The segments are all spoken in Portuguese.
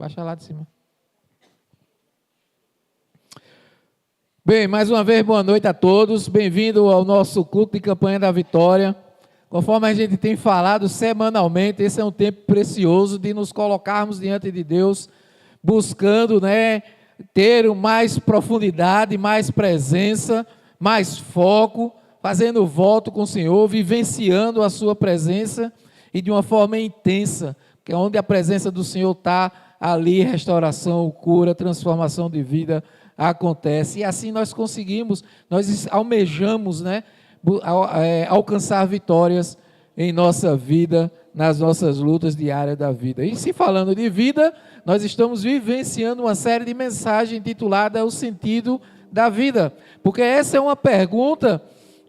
Baixa lá de cima. Bem, mais uma vez, boa noite a todos. Bem-vindo ao nosso culto de campanha da vitória. Conforme a gente tem falado semanalmente, esse é um tempo precioso de nos colocarmos diante de Deus, buscando, ter mais profundidade, mais presença, mais foco, fazendo voto com o Senhor, vivenciando a sua presença e de uma forma intensa, que é onde a presença do Senhor está, ali restauração, cura, transformação de vida acontece. E assim nós conseguimos, nós almejamos, alcançar vitórias em nossa vida, nas nossas lutas diárias da vida. E se falando de vida, nós estamos vivenciando uma série de mensagens intitulada O Sentido da Vida, porque essa é uma pergunta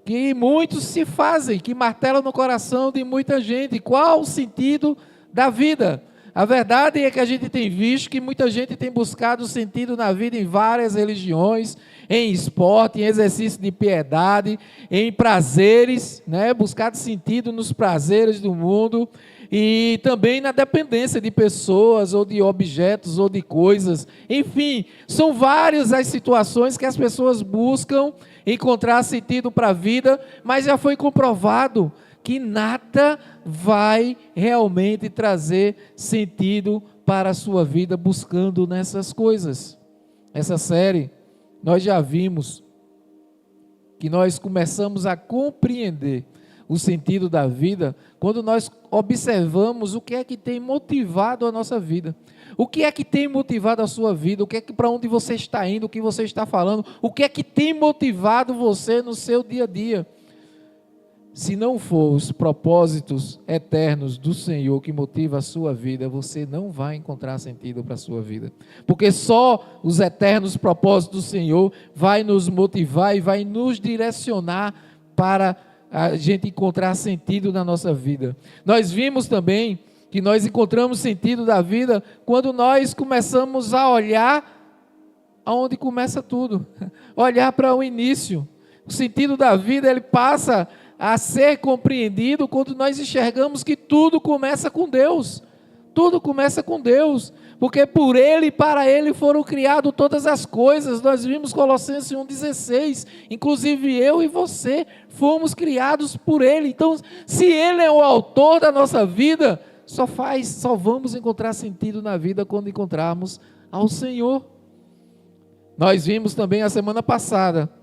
que muitos se fazem, que martela no coração de muita gente: qual o sentido da vida? A verdade é que a gente tem visto que muita gente tem buscado sentido na vida em várias religiões, em esporte, em exercício de piedade, em prazeres, buscado sentido nos prazeres do mundo e também na dependência de pessoas ou de objetos ou de coisas. Enfim, são várias as situações que as pessoas buscam encontrar sentido para a vida, mas já foi comprovado que nada vai realmente trazer sentido para a sua vida buscando nessas coisas. Essa série, nós já vimos que nós começamos a compreender o sentido da vida quando nós observamos o que é que tem motivado a nossa vida. O que é que tem motivado a sua vida? O que é que, para onde você está indo? O que você está falando? O que é que tem motivado você no seu dia a dia? Se não for os propósitos eternos do Senhor que motiva a sua vida, você não vai encontrar sentido para a sua vida. Porque só os eternos propósitos do Senhor vai nos motivar e vai nos direcionar para a gente encontrar sentido na nossa vida. Nós vimos também que nós encontramos sentido da vida quando nós começamos a olhar aonde começa tudo. Olhar para o início. O sentido da vida, ele passa a ser compreendido quando nós enxergamos que tudo começa com Deus. Tudo começa com Deus, porque por Ele e para Ele foram criadas todas as coisas. Nós vimos Colossenses 1,16, inclusive eu e você fomos criados por Ele. Então, se Ele é o autor da nossa vida, só vamos encontrar sentido na vida quando encontrarmos ao Senhor. Nós vimos também a semana passada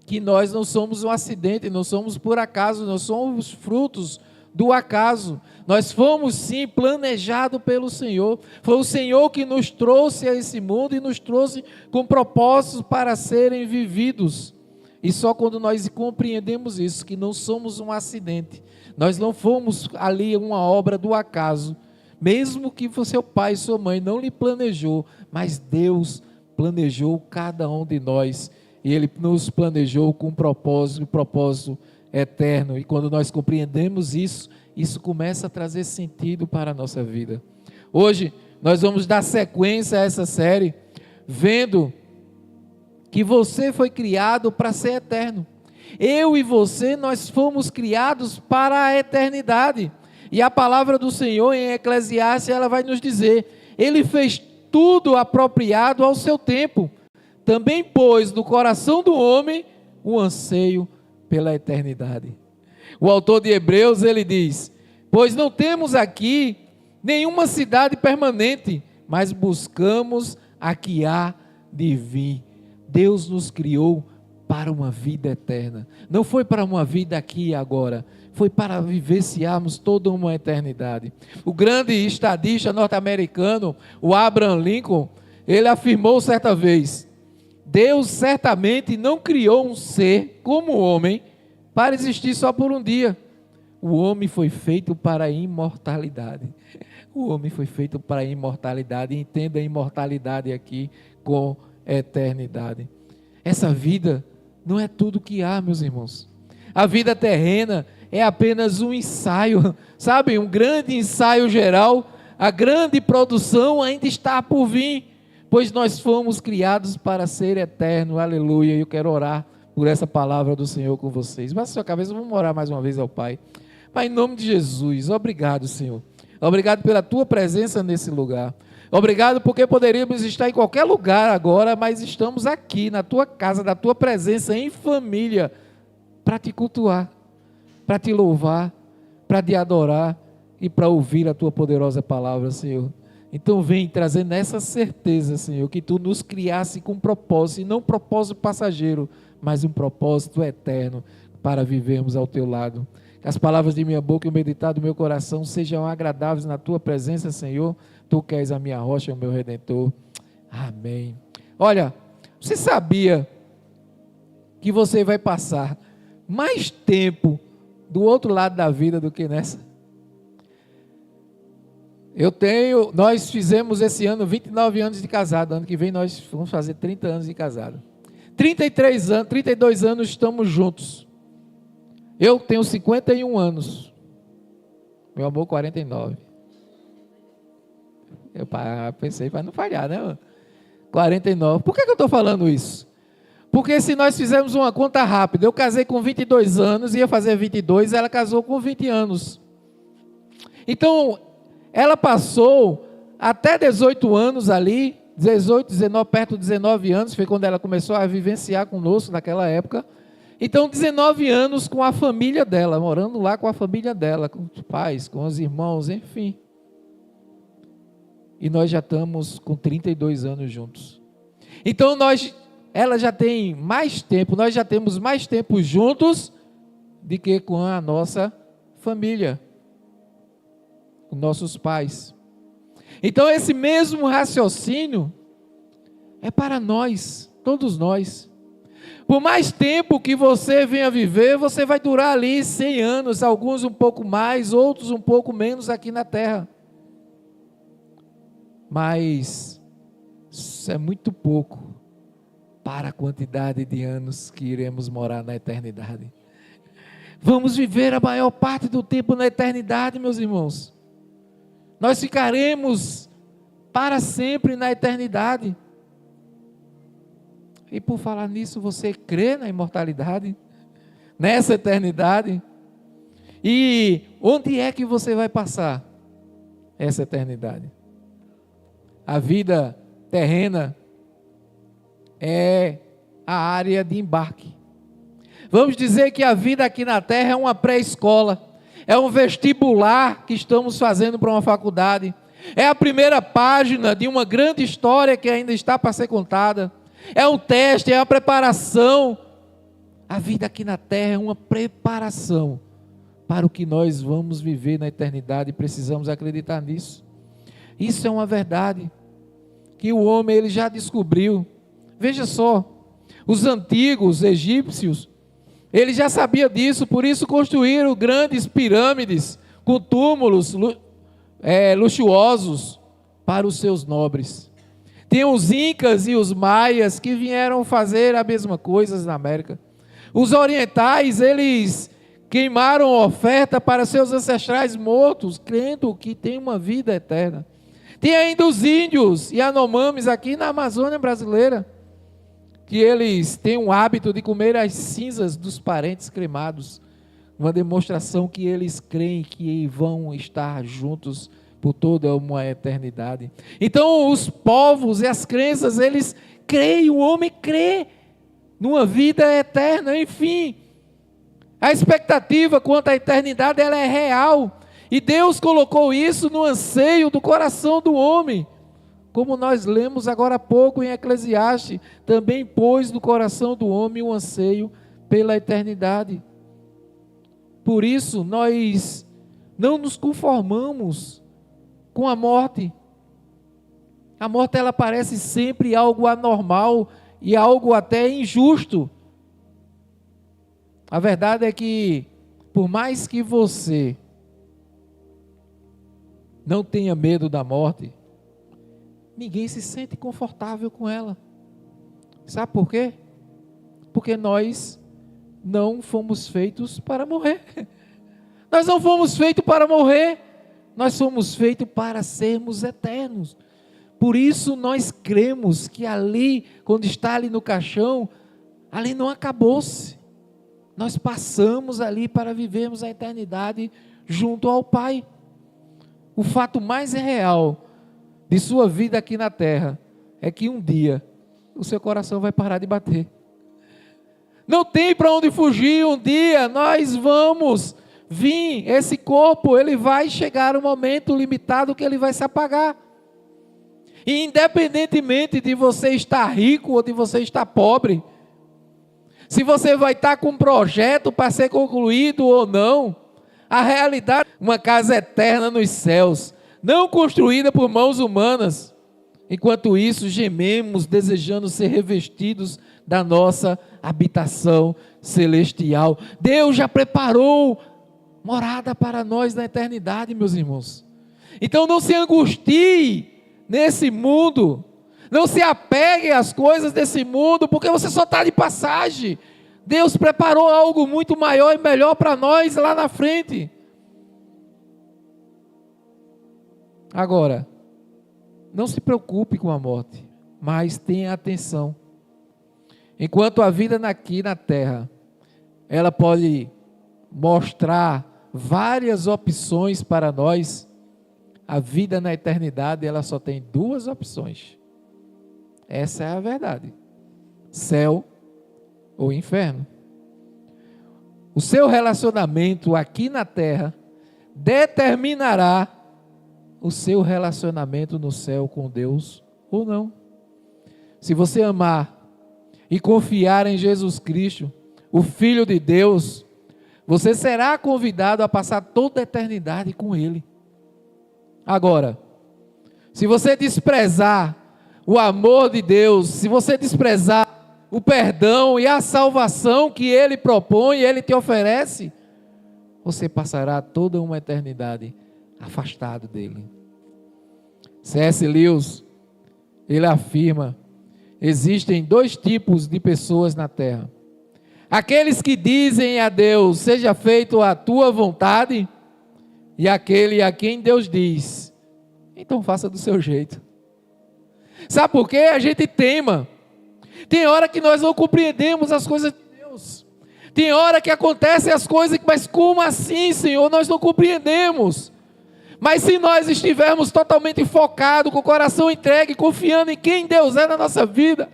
que nós não somos um acidente, não somos por acaso, nós somos frutos do acaso. Nós fomos sim planejados pelo Senhor. Foi o Senhor que nos trouxe a esse mundo e nos trouxe com propósitos para serem vividos. E só quando nós compreendemos isso, que não somos um acidente, nós não fomos ali uma obra do acaso, mesmo que seu pai e sua mãe não lhe planejou, mas Deus planejou cada um de nós. E Ele nos planejou com um propósito eterno. E quando nós compreendemos isso, isso começa a trazer sentido para a nossa vida. Hoje, nós vamos dar sequência a essa série, vendo que você foi criado para ser eterno. Eu e você, nós fomos criados para a eternidade. E a palavra do Senhor em Eclesiastes, ela vai nos dizer: Ele fez tudo apropriado ao seu tempo. Também pôs no coração do homem o anseio pela eternidade. O autor de Hebreus, ele diz: pois não temos aqui nenhuma cidade permanente, mas buscamos a que há de vir. Deus nos criou para uma vida eterna. Não foi para uma vida aqui e agora, foi para vivenciarmos toda uma eternidade. O grande estadista norte-americano, o Abraham Lincoln, ele afirmou certa vez: Deus certamente não criou um ser como o homem para existir só por um dia. O homem foi feito para a imortalidade. O homem foi feito para a imortalidade. Entenda a imortalidade aqui com eternidade. Essa vida não é tudo que há, meus irmãos. A vida terrena é apenas um ensaio, sabe? Um grande ensaio geral. A grande produção ainda está por vir, pois nós fomos criados para ser eterno, aleluia. E eu quero orar por essa palavra do Senhor com vocês. Baixa sua cabeça, vamos orar mais uma vez ao Pai. Pai, em nome de Jesus, obrigado, Senhor. Obrigado pela tua presença nesse lugar. Obrigado porque poderíamos estar em qualquer lugar agora, mas estamos aqui na tua casa, na tua presença, em família, para te cultuar, para te louvar, para te adorar e para ouvir a tua poderosa palavra, Senhor. Então vem trazendo essa certeza, Senhor, que tu nos criasse com propósito, e não um propósito passageiro, mas um propósito eterno, para vivermos ao teu lado. Que as palavras de minha boca e o meditar do meu coração sejam agradáveis na tua presença, Senhor. Tu que és a minha rocha, o meu redentor. Amém. Olha, você sabia que você vai passar mais tempo do outro lado da vida do que nessa? Nós fizemos esse ano 29 anos de casado. Ano que vem nós vamos fazer 30 anos de casado. 32 anos estamos juntos. Eu tenho 51 anos. Meu amor, 49. Eu pensei para não falhar, né? 49. Por que eu estou falando isso? Porque se nós fizermos uma conta rápida, eu casei com 22 anos, ia fazer 22, ela casou com 20 anos. Então, ela passou até 18 anos ali, 18, 19, perto de 19 anos, foi quando ela começou a vivenciar conosco naquela época. Então, 19 anos com a família dela, morando lá com a família dela, com os pais, com os irmãos, enfim. E nós já estamos com 32 anos juntos. Então, ela já tem mais tempo, nós já temos mais tempo juntos do que com a nossa família, com nossos pais. Então, esse mesmo raciocínio é para nós, todos nós. Por mais tempo que você venha viver, você vai durar ali 100 anos, alguns um pouco mais, outros um pouco menos aqui na terra. Mas isso é muito pouco para a quantidade de anos que iremos morar na eternidade. Vamos viver a maior parte do tempo na eternidade, meus irmãos. Nós ficaremos para sempre na eternidade. E por falar nisso, você crê na imortalidade? Nessa eternidade? E onde é que você vai passar essa eternidade? A vida terrena é a área de embarque. Vamos dizer que a vida aqui na terra é uma pré-escola, é um vestibular que estamos fazendo para uma faculdade, é a primeira página de uma grande história que ainda está para ser contada. É um teste, é a preparação. A vida aqui na terra é uma preparação para o que nós vamos viver na eternidade, e precisamos acreditar nisso. Isso é uma verdade que o homem ele já descobriu. Veja só, os antigos egípcios, eles já sabiam disso, por isso construíram grandes pirâmides com túmulos luxuosos para os seus nobres. Tem os incas e os maias que vieram fazer a mesma coisa na América. Os orientais, eles queimaram oferta para seus ancestrais mortos, crendo que tem uma vida eterna. Tem ainda os índios e anomames aqui na Amazônia brasileira, que eles têm um hábito de comer as cinzas dos parentes cremados, uma demonstração que eles creem que vão estar juntos por toda uma eternidade. Então os povos e as crenças, eles creem, o homem crê numa vida eterna, enfim. A expectativa quanto à eternidade, ela é real, e Deus colocou isso no anseio do coração do homem, como nós lemos agora há pouco em Eclesiastes, também pôs no coração do homem o anseio pela eternidade. Por isso nós não nos conformamos com a morte. A morte ela parece sempre algo anormal e algo até injusto. A verdade é que, por mais que você não tenha medo da morte, ninguém se sente confortável com ela. Sabe por quê? Porque nós não fomos feitos para morrer. Nós não fomos feitos para morrer. Nós somos feitos para sermos eternos. Por isso nós cremos que ali, quando está ali no caixão, ali não acabou-se. Nós passamos ali para vivermos a eternidade junto ao Pai. O fato mais real de sua vida aqui na terra é que um dia o seu coração vai parar de bater. Não tem para onde fugir. Um dia nós vamos vir, esse corpo, ele vai chegar um momento limitado que ele vai se apagar. E independentemente de você estar rico ou de você estar pobre, se você vai estar com um projeto para ser concluído ou não, a realidade é uma casa eterna nos céus, não construída por mãos humanas. Enquanto isso, gememos, desejando ser revestidos da nossa habitação celestial. Deus já preparou morada para nós na eternidade, meus irmãos. Então não se angustie nesse mundo, não se apegue às coisas desse mundo, porque você só está de passagem. Deus preparou algo muito maior e melhor para nós lá na frente. Agora, não se preocupe com a morte, mas tenha atenção. Enquanto a vida aqui na terra, ela pode mostrar várias opções para nós, a vida na eternidade, ela só tem duas opções. Essa é a verdade: céu ou inferno. O seu relacionamento aqui na terra determinará o seu relacionamento no céu com Deus ou não. Se você amar e confiar em Jesus Cristo, o Filho de Deus, você será convidado a passar toda a eternidade com Ele. Agora, se você desprezar o amor de Deus, se você desprezar o perdão e a salvação que Ele propõe, Ele te oferece, você passará toda uma eternidade afastado dEle. C.S. Lewis, ele afirma: existem dois tipos de pessoas na terra. Aqueles que dizem a Deus, seja feito a tua vontade, e aquele a quem Deus diz, então faça do seu jeito. Sabe por quê? A gente teima. Tem hora que nós não compreendemos as coisas de Deus. Tem hora que acontecem as coisas, mas como assim, Senhor? Nós não compreendemos. Mas se nós estivermos totalmente focados, com o coração entregue, confiando em quem Deus é na nossa vida,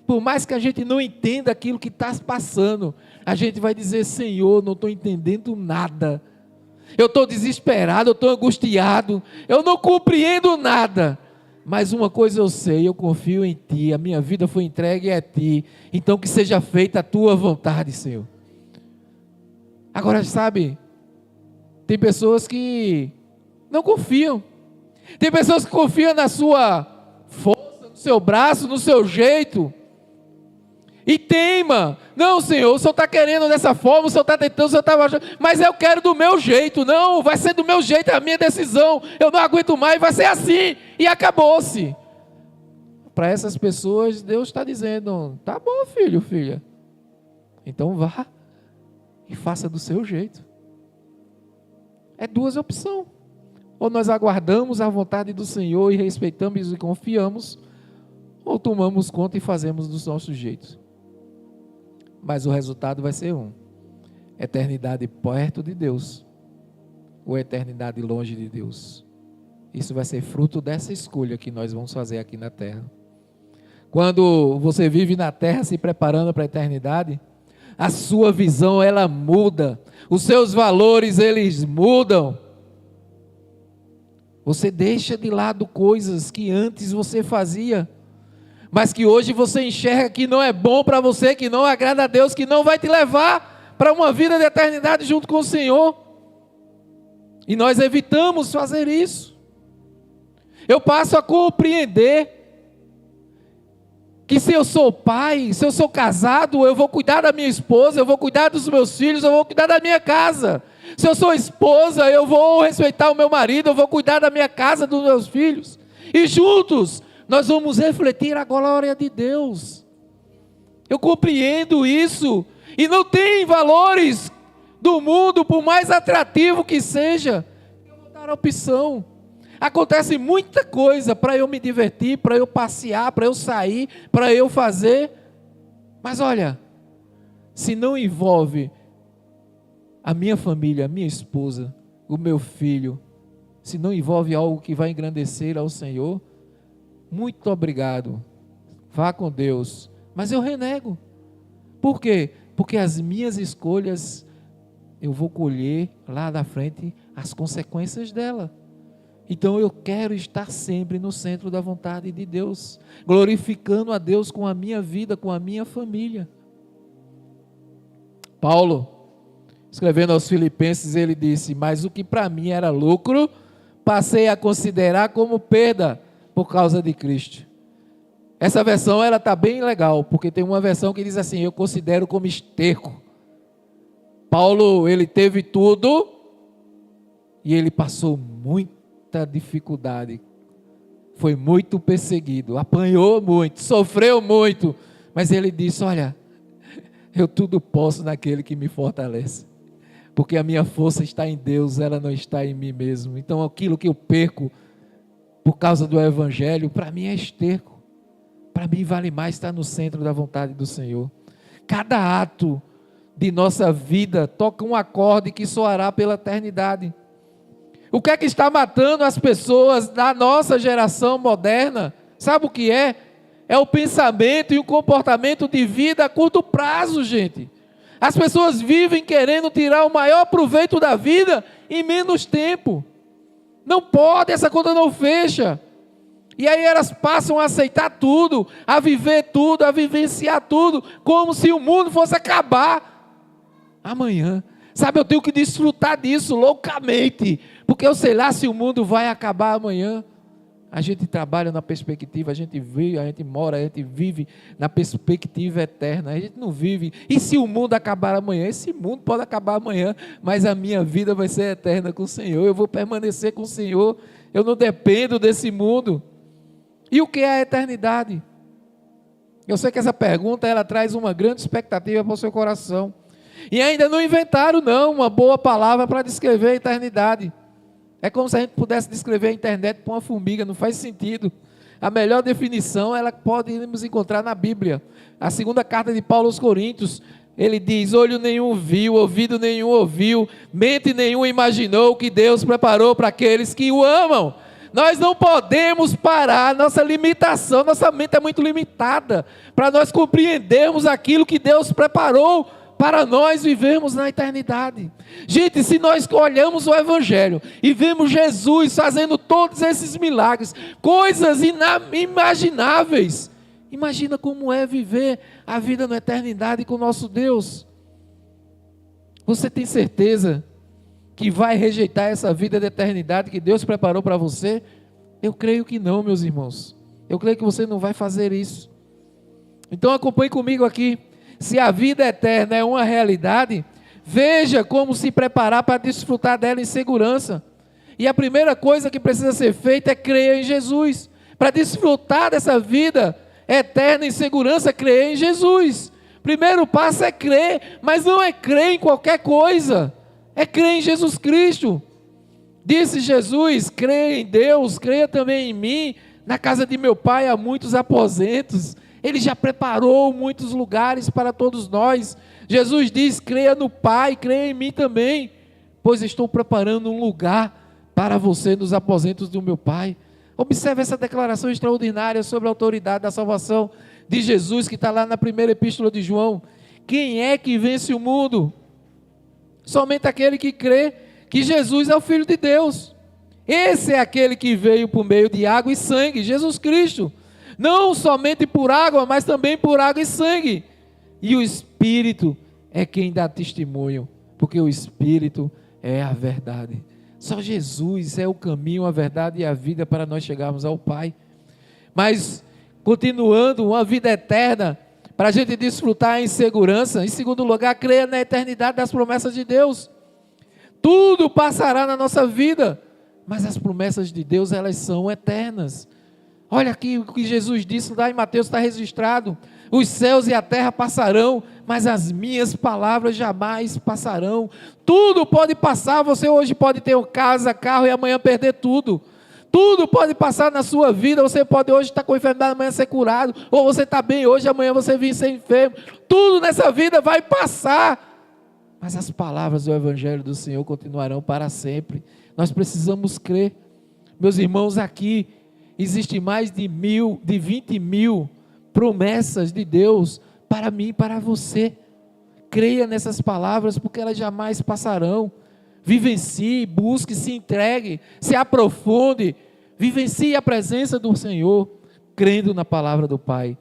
por mais que a gente não entenda aquilo que está passando, a gente vai dizer: Senhor, não estou entendendo nada. Eu estou desesperado, eu estou angustiado, eu não compreendo nada. Mas uma coisa eu sei, eu confio em Ti, a minha vida foi entregue a Ti, então que seja feita a Tua vontade, Senhor. Agora, sabe, tem pessoas que não confiam, tem pessoas que confiam na sua força, no seu braço, no seu jeito, e teima: não, Senhor, o Senhor está querendo dessa forma, o Senhor está tentando, o Senhor está achando, mas eu quero do meu jeito. Não, vai ser do meu jeito, é a minha decisão, eu não aguento mais, vai ser assim, e acabou-se. Para essas pessoas, Deus está dizendo: tá bom, filho, filha, então vá e faça do seu jeito. É duas opções: ou nós aguardamos a vontade do Senhor e respeitamos e confiamos, ou tomamos conta e fazemos do nosso jeito. Mas o resultado vai ser eternidade perto de Deus, ou eternidade longe de Deus. Isso vai ser fruto dessa escolha que nós vamos fazer aqui na terra. Quando você vive na terra se preparando para a eternidade, a sua visão ela muda, os seus valores eles mudam. Você deixa de lado coisas que antes você fazia, mas que hoje você enxerga que não é bom para você, que não agrada a Deus, que não vai te levar para uma vida de eternidade junto com o Senhor. E nós evitamos fazer isso. Eu passo a compreender que se eu sou pai, se eu sou casado, eu vou cuidar da minha esposa, eu vou cuidar dos meus filhos, eu vou cuidar da minha casa. Se eu sou esposa, eu vou respeitar o meu marido, eu vou cuidar da minha casa, dos meus filhos. E juntos nós vamos refletir a glória de Deus. Eu compreendo isso. E não tem valores do mundo, por mais atrativo que seja, eu vou dar a opção. Acontece muita coisa para eu me divertir, para eu passear, para eu sair, para eu fazer. Mas olha, se não envolve a minha família, a minha esposa, o meu filho, se não envolve algo que vai engrandecer ao Senhor, muito obrigado, vá com Deus, mas eu renego. Por quê? Porque as minhas escolhas, eu vou colher lá da frente as consequências dela. Então eu quero estar sempre no centro da vontade de Deus, glorificando a Deus com a minha vida, com a minha família. Paulo, escrevendo aos Filipenses, ele disse: mas o que para mim era lucro, passei a considerar como perda por causa de Cristo. Essa versão ela está bem legal, porque tem uma versão que diz assim: eu considero como esterco. Paulo, ele teve tudo e ele passou muita dificuldade, foi muito perseguido, apanhou muito, sofreu muito, mas ele disse: olha, eu tudo posso naquele que me fortalece, porque a minha força está em Deus, ela não está em mim mesmo. Então aquilo que eu perco por causa do Evangelho, para mim é esterco. Para mim vale mais estar no centro da vontade do Senhor. Cada ato de nossa vida toca um acorde que soará pela eternidade. O que é que está matando as pessoas da nossa geração moderna? Sabe o que é? É o pensamento e o comportamento de vida a curto prazo, gente. As pessoas vivem querendo tirar o maior proveito da vida em menos tempo. Não pode, essa conta não fecha. E aí elas passam a aceitar tudo, a viver tudo, a vivenciar tudo, como se o mundo fosse acabar amanhã. Sabe, eu tenho que desfrutar disso loucamente, porque eu sei lá se o mundo vai acabar amanhã. A gente trabalha na perspectiva, a gente vive, a gente mora, a gente vive na perspectiva eterna, a gente não vive. E se o mundo acabar amanhã? Esse mundo pode acabar amanhã, mas a minha vida vai ser eterna com o Senhor, eu vou permanecer com o Senhor, eu não dependo desse mundo. E o que é a eternidade? Eu sei que essa pergunta ela traz uma grande expectativa para o seu coração. E ainda não inventaram não uma boa palavra para descrever a eternidade. É como se a gente pudesse descrever a internet para uma formiga, não faz sentido. A melhor definição ela podemos encontrar na Bíblia. A segunda carta de Paulo aos Coríntios, ele diz: olho nenhum viu, ouvido nenhum ouviu, mente nenhum imaginou o que Deus preparou para aqueles que o amam. Nós não podemos parar, nossa limitação, nossa mente é muito limitada para nós compreendermos aquilo que Deus preparou para nós vivermos na eternidade. Gente, se nós olhamos o Evangelho e vemos Jesus fazendo todos esses milagres, coisas inimagináveis, imagina como é viver a vida na eternidade com o nosso Deus. Você tem certeza que vai rejeitar essa vida da eternidade que Deus preparou para você? Eu creio que não, meus irmãos. Eu creio que você não vai fazer isso. Então acompanhe comigo aqui. Se a vida eterna é uma realidade, veja como se preparar para desfrutar dela em segurança. E a primeira coisa que precisa ser feita é crer em Jesus. Para desfrutar dessa vida eterna em segurança, crer em Jesus. Primeiro passo é crer, mas não é crer em qualquer coisa. É crer em Jesus Cristo. Disse Jesus: creia em Deus, creia também em mim. Na casa de meu pai há muitos aposentos. Ele já preparou muitos lugares para todos nós. Jesus diz: creia no Pai, creia em mim também, pois estou preparando um lugar para você nos aposentos do meu Pai. Observe essa declaração extraordinária sobre a autoridade da salvação de Jesus, que está lá na primeira epístola de João. Quem é que vence o mundo? Somente aquele que crê que Jesus é o Filho de Deus. Esse é aquele que veio por meio de água e sangue, Jesus Cristo. Não somente por água, mas também por água e sangue. E o Espírito é quem dá testemunho, porque o Espírito é a verdade. Só Jesus é o caminho, a verdade e a vida para nós chegarmos ao Pai. Mas, continuando, uma vida eterna, para a gente desfrutar em segurança. Em segundo lugar, creia na eternidade das promessas de Deus. Tudo passará na nossa vida, mas as promessas de Deus, elas são eternas. Olha aqui o que Jesus disse lá em Mateus, está registrado: os céus e a terra passarão, mas as minhas palavras jamais passarão. Tudo pode passar, você hoje pode ter casa, carro e amanhã perder tudo. Tudo pode passar na sua vida, você pode hoje estar com enfermidade, amanhã ser curado, ou você está bem hoje, amanhã você vir ser enfermo. Tudo nessa vida vai passar, mas as palavras do Evangelho do Senhor continuarão para sempre. Nós precisamos crer. Meus irmãos, aqui existem mais de 20 mil promessas de Deus para mim e para você. Creia nessas palavras, porque elas jamais passarão. Vivencie, busque, se entregue, se aprofunde, vivencie a presença do Senhor, crendo na palavra do Pai.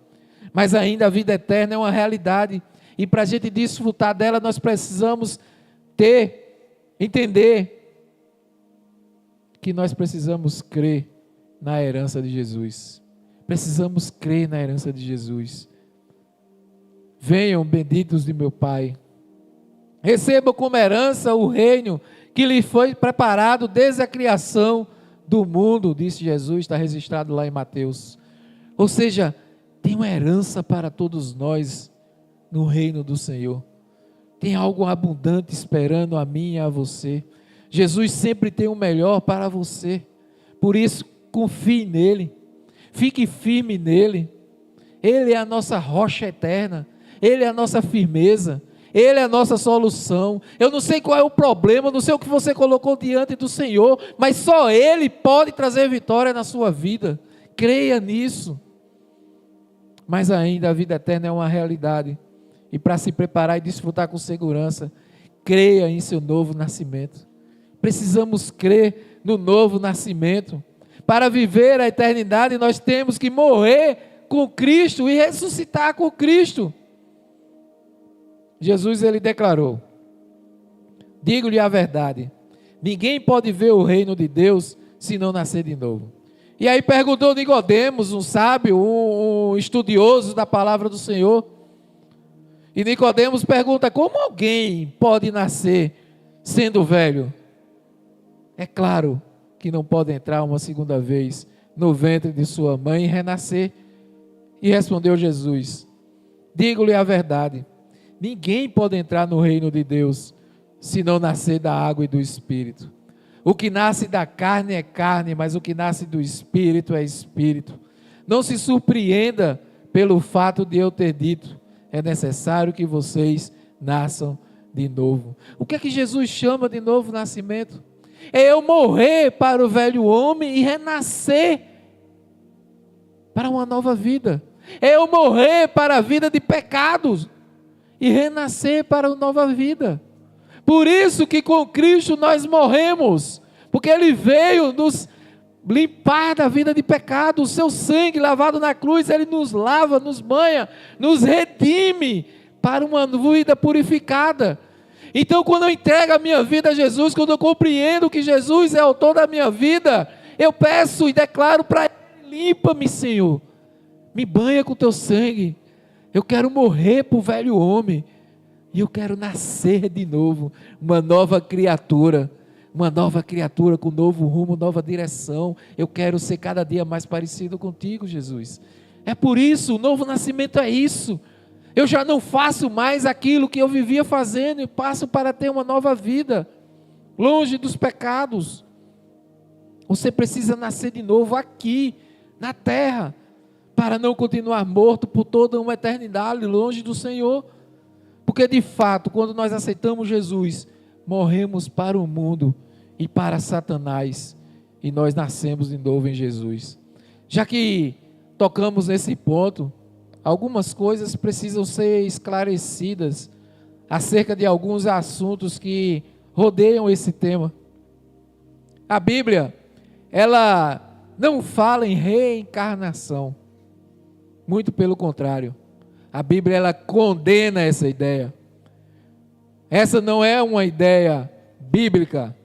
Mas ainda a vida eterna é uma realidade, e para a gente desfrutar dela, nós precisamos entender que nós precisamos crer na herança de Jesus. Precisamos crer na herança de Jesus. Venham, benditos de meu Pai, recebam como herança o reino que lhe foi preparado desde a criação do mundo, disse Jesus, está registrado lá em Mateus. Ou seja, tem uma herança para todos nós no reino do Senhor. Tem algo abundante esperando a mim e a você. Jesus sempre tem o melhor para você. Por isso, confie nele. Fique firme nele. Ele é a nossa rocha eterna. Ele é a nossa firmeza. Ele é a nossa solução. Eu não sei qual é o problema, não sei o que você colocou diante do Senhor, mas só Ele pode trazer vitória na sua vida. Creia nisso. Mas ainda a vida eterna é uma realidade. E para se preparar e desfrutar com segurança, creia em seu novo nascimento. Precisamos crer no novo nascimento. Para viver a eternidade, nós temos que morrer com Cristo e ressuscitar com Cristo. Jesus, ele declarou: digo-lhe a verdade, ninguém pode ver o reino de Deus se não nascer de novo. E aí perguntou Nicodemos, um sábio, um estudioso da palavra do Senhor. E Nicodemos pergunta: como alguém pode nascer sendo velho? É claro que não pode entrar uma segunda vez no ventre de sua mãe e renascer. E respondeu Jesus: digo-lhe a verdade, ninguém pode entrar no reino de Deus se não nascer da água e do Espírito. O que nasce da carne é carne, mas o que nasce do Espírito é Espírito. Não se surpreenda pelo fato de eu ter dito: é necessário que vocês nasçam de novo. O que é que Jesus chama de novo nascimento? É eu morrer para o velho homem e renascer para uma nova vida. É eu morrer para a vida de pecados e renascer para uma nova vida. Por isso que com Cristo nós morremos, porque Ele veio nos limpar da vida de pecado. O seu sangue lavado na cruz, Ele nos lava, nos banha, nos redime para uma vida purificada. Então, quando eu entrego a minha vida a Jesus, quando eu compreendo que Jesus é o autor da minha vida, eu peço e declaro para Ele: limpa-me, Senhor, me banha com teu sangue. Eu quero morrer para o velho homem e eu quero nascer de novo, uma nova criatura com novo rumo, nova direção. Eu quero ser cada dia mais parecido contigo, Jesus. É por isso, o novo nascimento é isso. Eu já não faço mais aquilo que eu vivia fazendo e passo para ter uma nova vida, longe dos pecados. Você precisa nascer de novo aqui, na terra, para não continuar morto por toda uma eternidade, longe do Senhor. Porque de fato, quando nós aceitamos Jesus, morremos para o mundo e para Satanás, e nós nascemos de novo em Jesus. Já que tocamos nesse ponto, algumas coisas precisam ser esclarecidas acerca de alguns assuntos que rodeiam esse tema. A Bíblia, ela não fala em reencarnação, muito pelo contrário. A Bíblia, ela condena essa ideia. Essa não é uma ideia bíblica,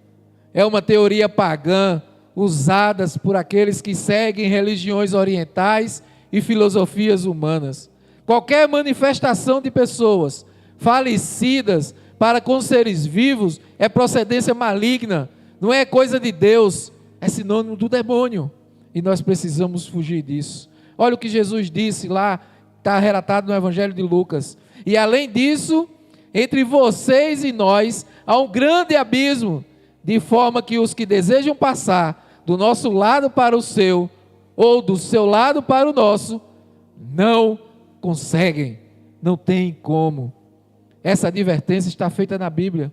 é uma teoria pagã usada por aqueles que seguem religiões orientais e filosofias humanas. Qualquer manifestação de pessoas falecidas para com seres vivos é procedência maligna, não é coisa de Deus, é sinônimo do demônio, e nós precisamos fugir disso. Olha o que Jesus disse lá, está relatado no Evangelho de Lucas: e além disso, entre vocês e nós há um grande abismo, de forma que os que desejam passar do nosso lado para o seu, ou do seu lado para o nosso, não conseguem, não tem como. Essa advertência está feita na Bíblia.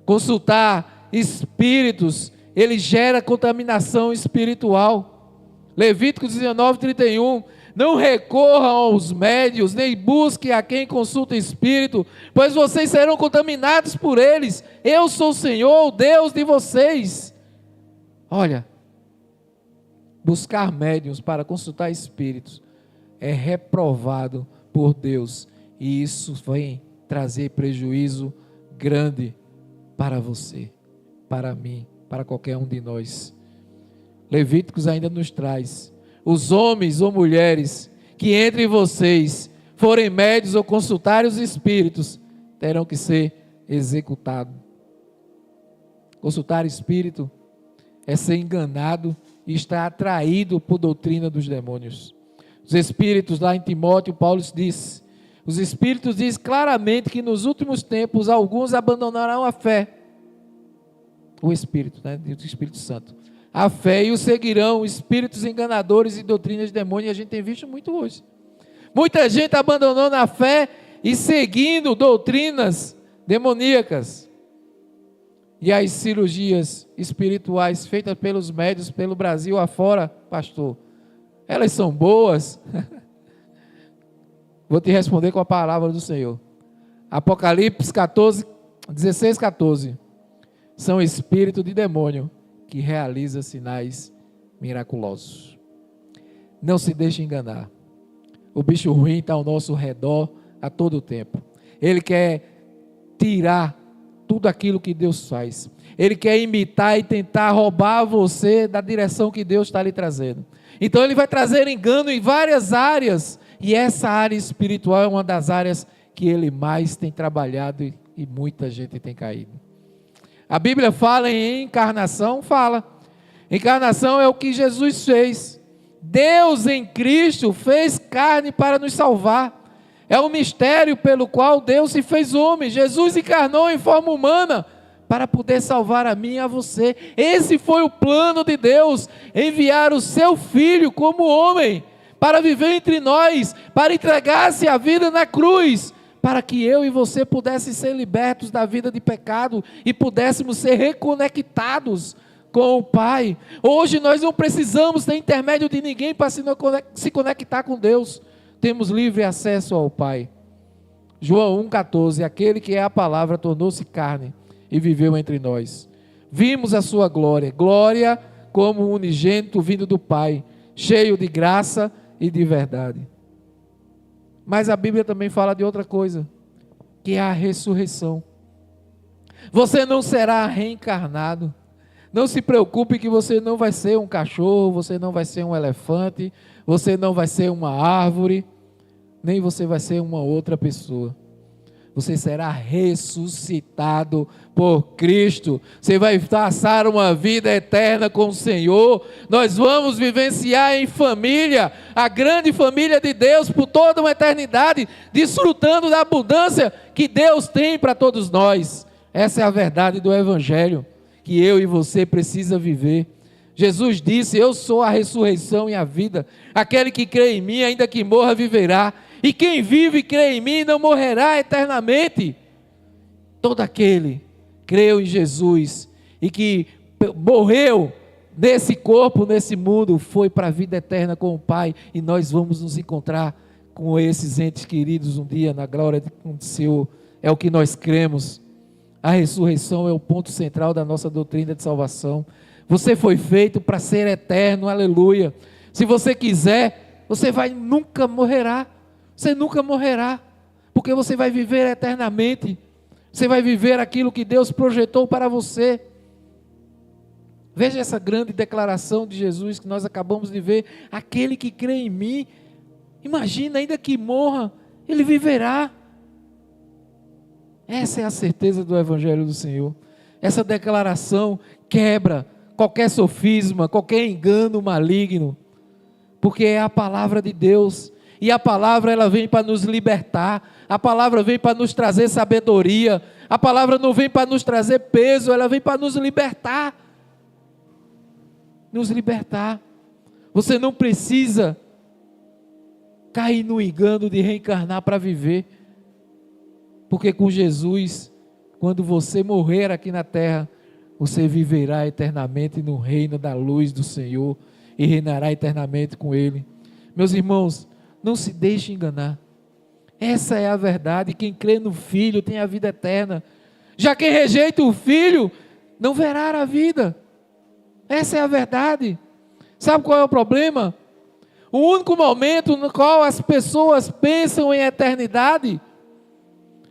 Consultar espíritos, ele gera contaminação espiritual. Levíticos 19:31. Não recorram aos médios, nem busquem a quem consulta espírito, pois vocês serão contaminados por eles. Eu sou o Senhor, o Deus de vocês. Olha, buscar médiuns para consultar espíritos é reprovado por Deus, e isso vem trazer prejuízo grande para você, para mim, para qualquer um de nós. Levíticos ainda nos traz: os homens ou mulheres que entre vocês forem médios ou consultarem os espíritos, terão que ser executados. Consultar espírito é ser enganado e estar atraído por doutrina dos demônios. Os espíritos, lá em Timóteo, Paulo diz, os espíritos diz claramente que nos últimos tempos alguns abandonarão a fé. O Espírito, né, do Espírito Santo. A fé, e o seguirão espíritos enganadores e doutrinas de demônio, e a gente tem visto muito hoje. Muita gente abandonando a fé e seguindo doutrinas demoníacas. E as cirurgias espirituais feitas pelos médios pelo Brasil afora, pastor, elas são boas? Vou te responder com a palavra do Senhor. Apocalipse 16:14. São espíritos de demônio que realiza sinais miraculosos. Não se deixe enganar. O bicho ruim está ao nosso redor a todo tempo. Ele quer tirar tudo aquilo que Deus faz. Ele quer imitar e tentar roubar você da direção que Deus está lhe trazendo. Então ele vai trazer engano em várias áreas, e essa área espiritual é uma das áreas que ele mais tem trabalhado e muita gente tem caído. A Bíblia fala em encarnação, fala. Encarnação é o que Jesus fez. Deus em Cristo fez carne para nos salvar. É um mistério pelo qual Deus se fez homem. Jesus encarnou em forma humana para poder salvar a mim e a você. Esse foi o plano de Deus, enviar o seu Filho como homem, para viver entre nós, para entregar-se a vida na cruz, para que eu e você pudéssemos ser libertos da vida de pecado e pudéssemos ser reconectados com o Pai. Hoje nós não precisamos ter intermédio de ninguém para se conectar com Deus. Temos livre acesso ao Pai. João 1,14, aquele que é a palavra tornou-se carne e viveu entre nós. Vimos a sua glória, glória como o unigênito vindo do Pai, cheio de graça e de verdade. Mas a Bíblia também fala de outra coisa, que é a ressurreição. Você não será reencarnado. Não se preocupe que você não vai ser um cachorro, você não vai ser um elefante, você não vai ser uma árvore, nem você vai ser uma outra pessoa. Você será ressuscitado por Cristo. Você vai passar uma vida eterna com o Senhor. Nós vamos vivenciar em família, a grande família de Deus, por toda uma eternidade, desfrutando da abundância que Deus tem para todos nós. Essa é a verdade do Evangelho, que eu e você precisa viver. Jesus disse: eu sou a ressurreição e a vida. Aquele que crê em mim, ainda que morra, viverá. E quem vive e crê em mim não morrerá eternamente. Todo aquele que creu em Jesus e que morreu nesse corpo, nesse mundo, foi para a vida eterna com o Pai. E nós vamos nos encontrar com esses entes queridos um dia na glória do Senhor. É o que nós cremos. A ressurreição é o ponto central da nossa doutrina de salvação. Você foi feito para ser eterno, aleluia. Se você quiser, você nunca morrerá. Você nunca morrerá, porque você vai viver eternamente. Você vai viver aquilo que Deus projetou para você. Veja essa grande declaração de Jesus que nós acabamos de ver. Aquele que crê em mim, imagina, ainda que morra, ele viverá. Essa é a certeza do Evangelho do Senhor. Essa declaração quebra qualquer sofisma, qualquer engano maligno, porque é a palavra de Deus. E a palavra, ela vem para nos libertar. A palavra vem para nos trazer sabedoria. A palavra não vem para nos trazer peso, ela vem para nos libertar. Nos libertar. Você não precisa cair no engano de reencarnar para viver. Porque com Jesus, quando você morrer aqui na terra, você viverá eternamente no reino da luz do Senhor e reinará eternamente com Ele. Meus irmãos, não se deixe enganar. Essa é a verdade. Quem crê no Filho tem a vida eterna. Já quem rejeita o Filho não verá a vida. Essa é a verdade. Sabe qual é o problema? O único momento no qual as pessoas pensam em eternidade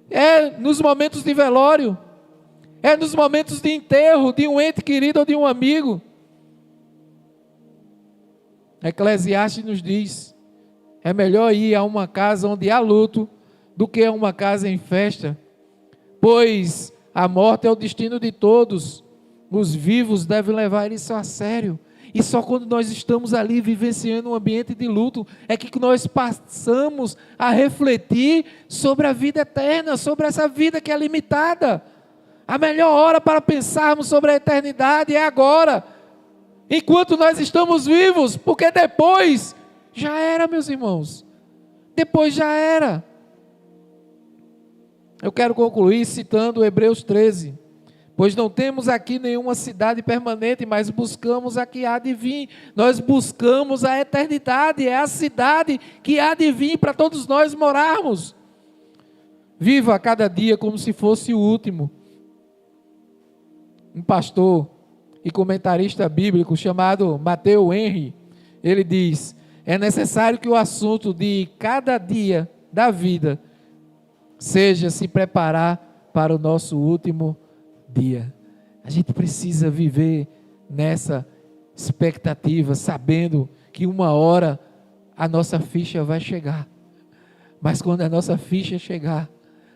é nos momentos de velório, é nos momentos de enterro de um ente querido ou de um amigo. Eclesiastes nos diz: é melhor ir a uma casa onde há luto do que a uma casa em festa, pois a morte é o destino de todos. Os vivos devem levar isso a sério. E só quando nós estamos ali vivenciando um ambiente de luto é que nós passamos a refletir sobre a vida eterna, sobre essa vida que é limitada. A melhor hora para pensarmos sobre a eternidade é agora, enquanto nós estamos vivos, porque depois já era, meus irmãos. Depois já era. Eu quero concluir citando Hebreus 13. Pois não temos aqui nenhuma cidade permanente, mas buscamos a que há de vir. Nós buscamos a eternidade, é a cidade que há de vir para todos nós morarmos. Viva a cada dia como se fosse o último. Um pastor e comentarista bíblico chamado Matthew Henry, ele diz: é necessário que o assunto de cada dia da vida seja se preparar para o nosso último dia. A gente precisa viver nessa expectativa, sabendo que uma hora a nossa ficha vai chegar. Mas quando a nossa ficha chegar,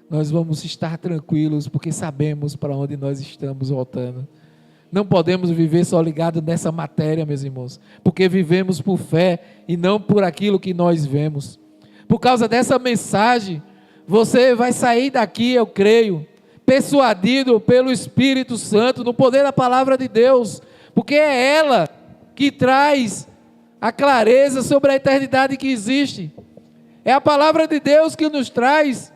nós vamos estar tranquilos, porque sabemos para onde nós estamos voltando. Não podemos viver só ligado nessa matéria, meus irmãos, porque vivemos por fé e não por aquilo que nós vemos. Por causa dessa mensagem, você vai sair daqui, eu creio, persuadido pelo Espírito Santo, no poder da palavra de Deus, porque é ela que traz a clareza sobre a eternidade que existe. É a palavra de Deus que nos traz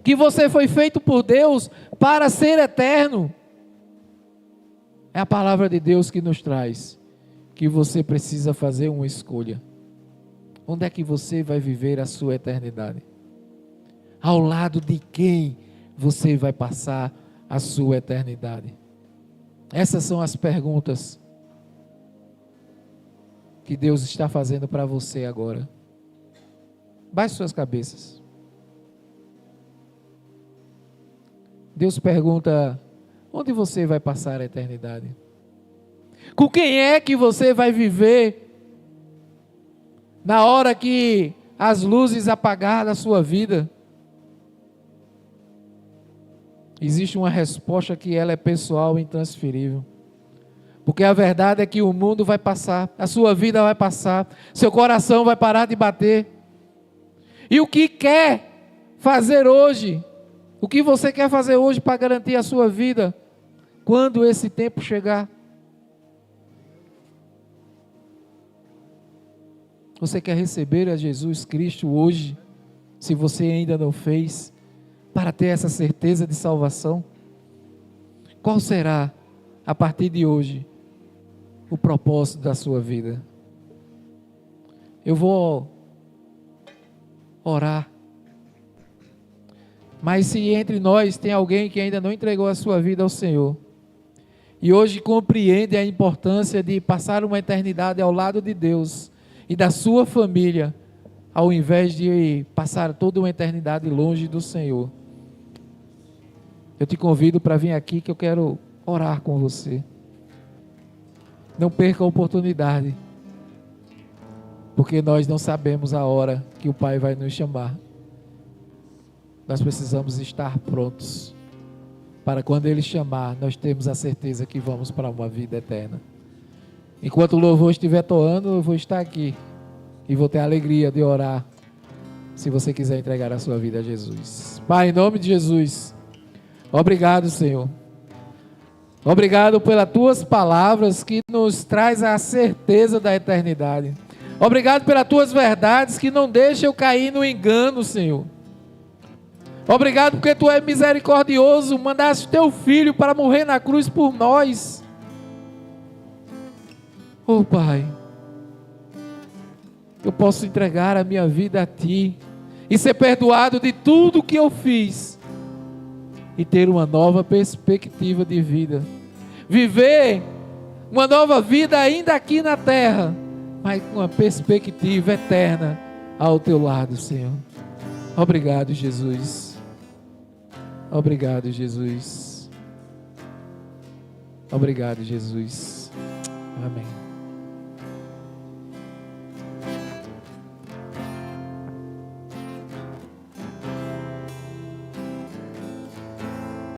que você foi feito por Deus para ser eterno. É a palavra de Deus que nos traz que você precisa fazer uma escolha. Onde é que você vai viver a sua eternidade? Ao lado de quem você vai passar a sua eternidade? Essas são as perguntas que Deus está fazendo para você agora. Baixe suas cabeças. Deus pergunta: onde você vai passar a eternidade? Com quem é que você vai viver na hora que as luzes apagar da sua vida? Existe uma resposta que ela é pessoal e intransferível. Porque a verdade é que o mundo vai passar, a sua vida vai passar, seu coração vai parar de bater. E o que quer fazer hoje? O que você quer fazer hoje para garantir a sua vida quando esse tempo chegar? Você quer receber a Jesus Cristo hoje, se você ainda não fez, para ter essa certeza de salvação? Qual será, a partir de hoje, o propósito da sua vida? Eu vou orar. Mas se entre nós tem alguém que ainda não entregou a sua vida ao Senhor, e hoje compreende a importância de passar uma eternidade ao lado de Deus e da sua família, ao invés de passar toda uma eternidade longe do Senhor, eu te convido para vir aqui, que eu quero orar com você. Não perca a oportunidade, porque nós não sabemos a hora que o Pai vai nos chamar. Nós precisamos estar prontos, para quando Ele chamar, nós temos a certeza que vamos para uma vida eterna. Enquanto o louvor estiver toando, eu vou estar aqui, e vou ter a alegria de orar, se você quiser entregar a sua vida a Jesus. Pai, em nome de Jesus, obrigado, Senhor. Obrigado pelas Tuas palavras que nos traz a certeza da eternidade. Obrigado pelas Tuas verdades que não deixam eu cair no engano, Senhor. Obrigado porque Tu és misericordioso, mandaste Teu Filho para morrer na cruz por nós. Oh Pai, eu posso entregar a minha vida a Ti e ser perdoado de tudo que eu fiz e ter uma nova perspectiva de vida, viver uma nova vida ainda aqui na terra, mas com uma perspectiva eterna ao Teu lado, Senhor. Obrigado, Jesus. Obrigado, Jesus. Obrigado, Jesus. Amém.